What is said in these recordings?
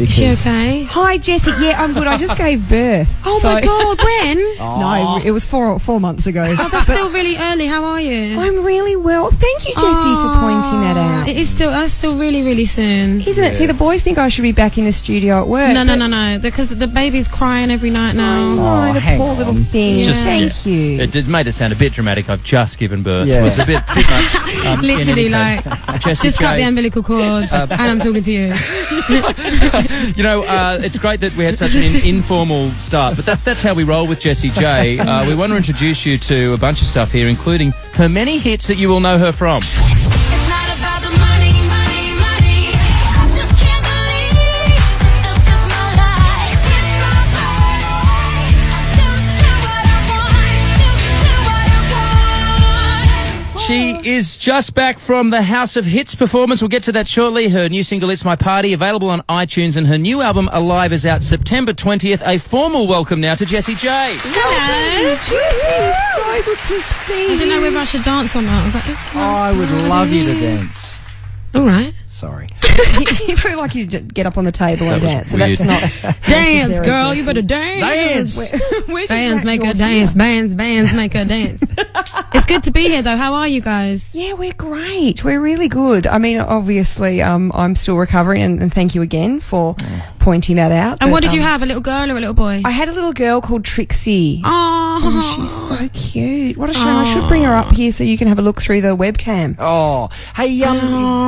Is she okay? Hi, Jessie. Yeah, I'm good. I just gave birth. Oh, my God, when? No, it was four months ago. Oh, that's still really early. How are you? I'm really well. Thank you, Jessie, for pointing that out. That's still really, really soon. Isn't it? See, the boys think I should be back in the studio at work. No. Because the baby's crying every night now. Oh, the poor little thing. Thank you. It made it sound a bit dramatic. I've just given birth. Yeah. It was a bit much. Literally, like, just cut the umbilical cord and I'm talking to you. You know, it's great that we had such an informal start, but that's how we roll with Jessie J. We want to introduce you to a bunch of stuff here, including her many hits that you will know her from. She is just back from the House of Hits performance. We'll get to that shortly. Her new single, It's My Party, available on iTunes, and her new album, Alive, is out September 20th. A formal welcome now to Jessie J. Hello, Jessie. So good to see you. I didn't know whether I should dance or not. I was like, I would love you to dance. all right. Sorry. You'd probably like you to get up to dance, so weird. that's not Dance, girl. Jessie. You better dance. Where's Bands that make her door dance. here? Bands make her dance. It's good to be here, though. How are you guys? Yeah, we're great. We're really good. I mean, obviously, I'm still recovering, and thank you again for pointing that out. And but, what did you have, a little girl or a little boy? I had a little girl called Trixie. Oh, She's so cute. What a shame. I should bring her up here so you can have a look through the webcam. Oh, hey,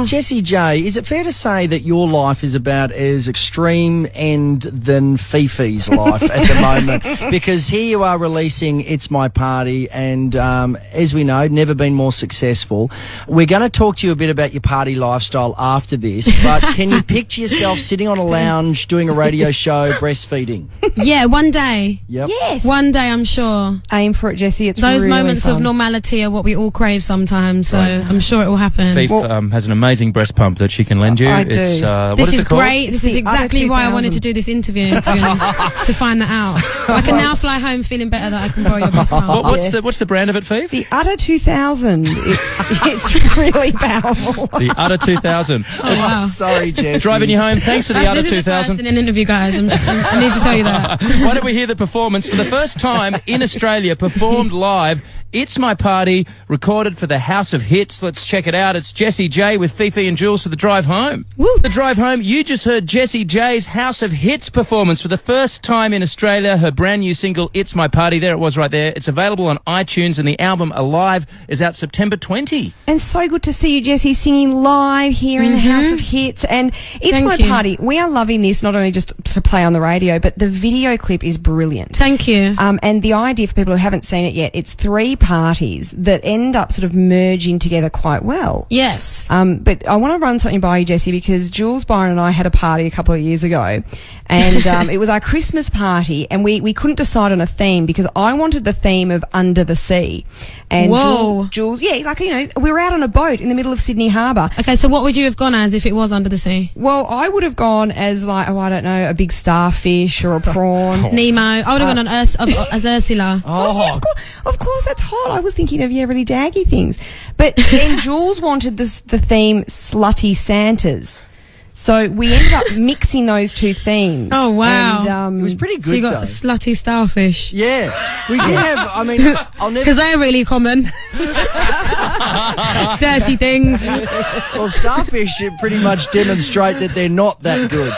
Jessie J, is it fair to say that your life is about as extreme end than Fifi's life at the moment? Because here you are releasing It's My Party, and as we know, never been more successful. We're going to talk to you a bit about your party lifestyle after this, but can you picture yourself sitting on a lounge doing a radio show breastfeeding? yeah, one day. Yep. Yes. One day, I'm sure. Aim for it, Jessie. It's Those really moments fun. of normality are what we all crave sometimes, so Right. I'm sure it will happen. Fifi has an amazing breast pump that she can lend you. I do. It's, what This is is it called? great. This It's is the exactly Udder why I wanted 2000. to do this interview, to be honest, to find that out. I can now fly home feeling better that I can borrow your breast pump. What's the brand of it, Fifi? The Udder 2000. It's really powerful. The Udder 2000. Oh, wow. Sorry, Jessie. Driving you home thanks to the Udder This is the first 2000. in an interview, guys. I need to tell you that. Why don't we hear the performance for the first time in Australia, performed live. It's My Party, recorded for the House of Hits. Let's check it out. It's Jessie J with Fifi and Jules for the drive home. Woo. The drive home, you just heard Jessie J's House of Hits performance for the first time in Australia. Her brand new single, It's My Party. There it was right there. It's available on iTunes, and the album Alive is out September 20. And so good to see you, Jessie, singing live here in the House of Hits. And It's Thank My you. Party. We are loving this, not only just to play on the radio, but the video clip is brilliant. Thank you. And the idea for people who haven't seen it yet, it's 3 parties that end up sort of merging together quite well. Yes. But I want to run something by you, Jessie, because Jules, Byron and I had a party a couple of years ago, and it was our Christmas party, and we couldn't decide on a theme because I wanted the theme of Under the Sea. And Whoa. Jules, yeah, like, you know, we were out on a boat in the middle of Sydney Harbour. Okay, so what would you have gone as if it was Under the Sea? Well, I would have gone as, like, I don't know, a big starfish or a prawn. Nemo. I would have gone on as Ursula. Oh, yeah, of course, that's hot. I was thinking of, really daggy things. But then Jules wanted the theme Slutty Santas. So we ended up mixing those two themes. Oh, wow. And, It was pretty good, So you got though. slutty starfish. Yeah, we did have, I mean, I'll never... Because they're really common. Dirty things. Well, starfish pretty much demonstrate that they're not that good.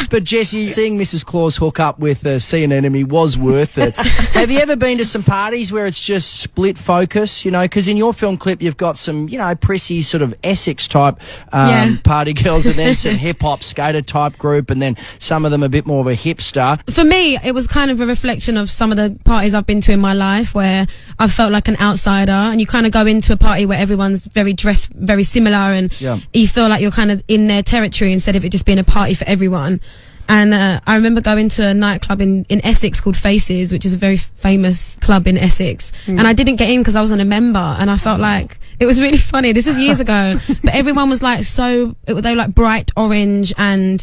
But Jessie, seeing Mrs. Claus hook up with a sea anemone was worth it. Have you ever been to some parties where it's just split focus, because in your film clip you've got some, prissy sort of Essex type party girls, and then some hip-hop skater type group, and then some of them a bit more of a hipster. For me, it was kind of a reflection of some of the parties I've been to in my life where I felt like an outsider, and you kind of go into a party where everyone's dressed very similar, and you feel like you're kind of in their territory instead of it just being a party for everyone. And I remember going to a nightclub in Essex called Faces, which is a very famous club in Essex. And I didn't get in because I wasn't a member, and I felt like it was really funny. This is years ago, but everyone was like they were like bright orange and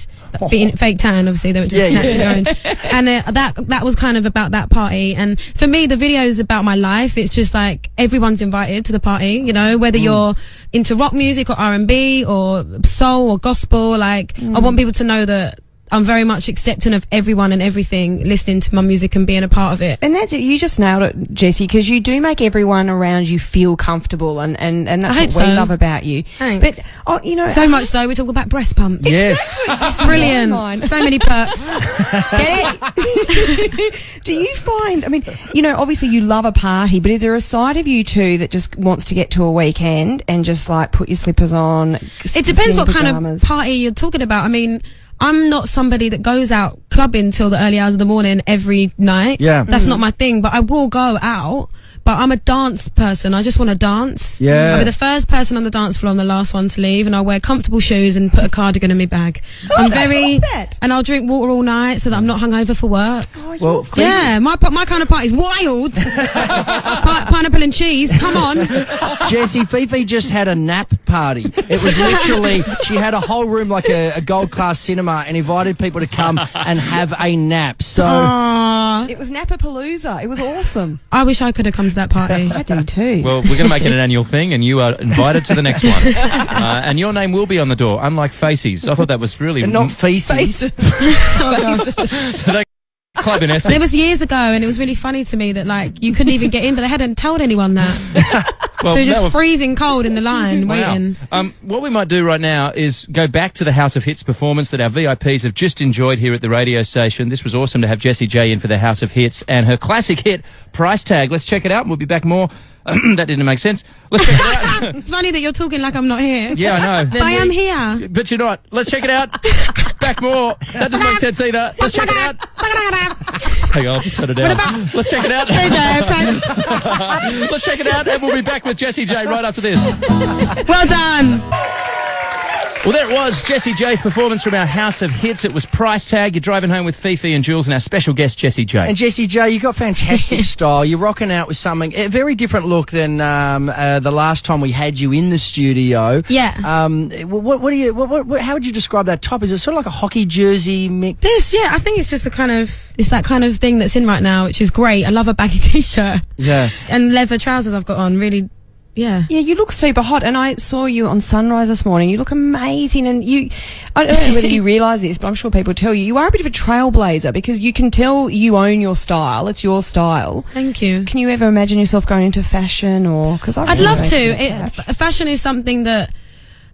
fake tan. Obviously, they were just naturally orange. And that was kind of about that party. And for me, the video is about my life. It's just like everyone's invited to the party. You know, whether you're into rock music or R&B or soul or gospel. Like, I want people to know that I'm very much accepting of everyone and everything listening to my music and being a part of it. And that's it. You just nailed it, Jessie, because you do make everyone around you feel comfortable, and that's what we love about you. Thanks. But, you know... So much so, we talk about breast pumps. Yes. Brilliant. So many perks. Get it? Do you find... I mean, you know, obviously you love a party, but is there a side of you too that just wants to get to a weekend and just, like, put your slippers on? It depends what kind of party you're talking about. I mean... I'm not somebody that goes out clubbing till the early hours of the morning every night. Yeah. That's not my thing, but I will go out. But I'm a dance person. I just want to dance. Yeah. I'll be the first person on the dance floor and the last one to leave, and I'll wear comfortable shoes and put a cardigan in my bag. I'm very... And I'll drink water all night so that I'm not hungover for work. Well, yeah, my kind of party is wild. Pineapple and cheese, come on. Jessie, Fifi just had a nap party. It was literally, she had a whole room like a gold-class cinema and invited people to come and have a nap. So it was Napapalooza. It was awesome. I wish I could have come to that party. I do too. Well, we're going to make it an annual thing, and you are invited to the next one. And your name will be on the door, unlike Faces. I thought that was really... And not feces. Club in Essex. There was years ago, and it was really funny to me that, like, you couldn't even get in, but they hadn't told anyone that. Well, so you're just freezing cold in the line, waiting. What we might do right now is go back to the House of Hits performance that our VIPs have just enjoyed here at the radio station. This was awesome to have Jessie J in for the House of Hits and her classic hit, Price Tag. Let's check it out, and we'll be back more. That didn't make sense. Let's check it out. It's funny that you're talking like I'm not here. Yeah, I know. But I am here. But you're not. Let's check it out. Back more. That doesn't make sense either. Let's check it out. Hang on, I'll just turn it down. Let's check it out. Let's check it out, and we'll be back with Jessie J right after this. Well done. Well, there it was, Jessie J's performance from our House of Hits. It was Price Tag. You're driving home with Fifi and Jules and our special guest, Jessie J. And Jessie J, you got fantastic style. You're rocking out with something, a very different look than the last time we had you in the studio. Yeah. How would you describe that top? Is it sort of like a hockey jersey mix? I think it's just it's that kind of thing that's in right now, which is great. I love a baggy t-shirt. Yeah. And leather trousers I've got on, really. Yeah. Yeah, you look super hot, and I saw you on Sunrise this morning. You look amazing, and I don't know whether you realise this, but I'm sure people tell you are a bit of a trailblazer, because you can tell you own your style. It's your style. Thank you. Can you ever imagine yourself going into fashion, or... Cause I'd love to. Fashion is something that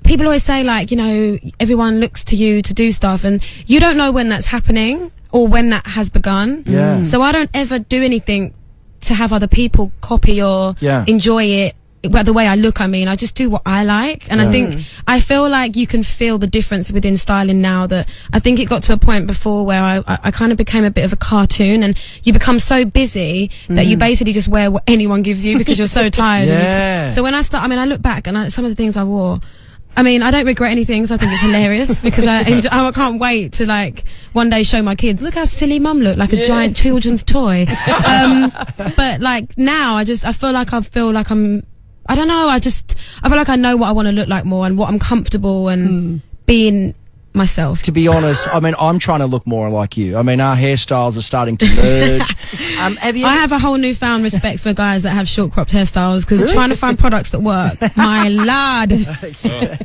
people always say, like, you know, everyone looks to you to do stuff, and you don't know when that's happening or when that has begun. Yeah. So I don't ever do anything to have other people copy or enjoy it. Well, the way I look, I mean, I just do what I like. And I feel like you can feel the difference within styling now. That I think it got to a point before where I kind of became a bit of a cartoon, and you become so busy that you basically just wear what anyone gives you because you're so tired. So when I look back and some of the things I wore, I mean, I don't regret anything, so I think it's hilarious because I can't wait to, like, one day show my kids, look how silly mum looked, like a giant children's toy. But, like, now I feel like I'm, I don't know, I feel like I know what I want to look like more and what I'm comfortable and being myself. To be honest, I mean, I'm trying to look more like you. I mean, our hairstyles are starting to merge. I have a whole newfound respect for guys that have short cropped hairstyles, because trying to find products that work, my lad,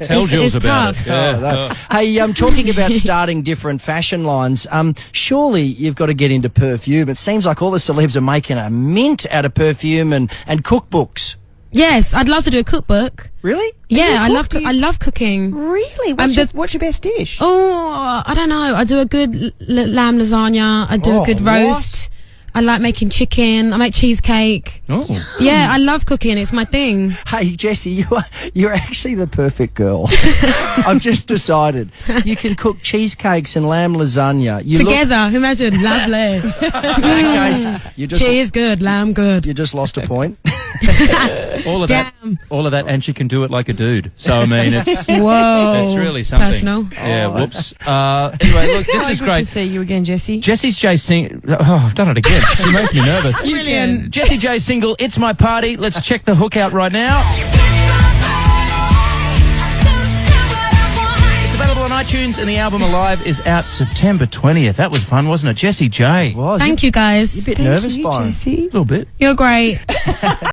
tell Jules it's about tough. it. Hey, talking about starting different fashion lines, surely you've got to get into perfume. It seems like all the celebs are making a mint out of perfume and cookbooks. Yes, I'd love to do a cookbook. Really? Yeah, I love cooking. Really? What's your best dish? Oh, I don't know. I do a good lamb lasagna. I do a good roast. I like making chicken. I make cheesecake. Oh. Yeah, I love cooking. It's my thing. Hey, Jessie, you're actually the perfect girl. I've just decided. You can cook cheesecakes and lamb lasagna. Together, imagine. Lovely. Cheese good, lamb good. You just lost a point. All of that, and she can do it like a dude. So I mean, it's really something. Personal. Yeah. Whoops. Anyway, look, this is great. Good to see you again, Jessie. Jessie J I've done it again. She makes me nervous. Brilliant. Jessie J's single, "It's My Party." Let's check the hook out right now. iTunes, and the album Alive is out September 20th. That was fun, wasn't it? Jessie J. Was Thank you, guys. You're a bit nervous, Byron. Jessie. A little bit. You're great.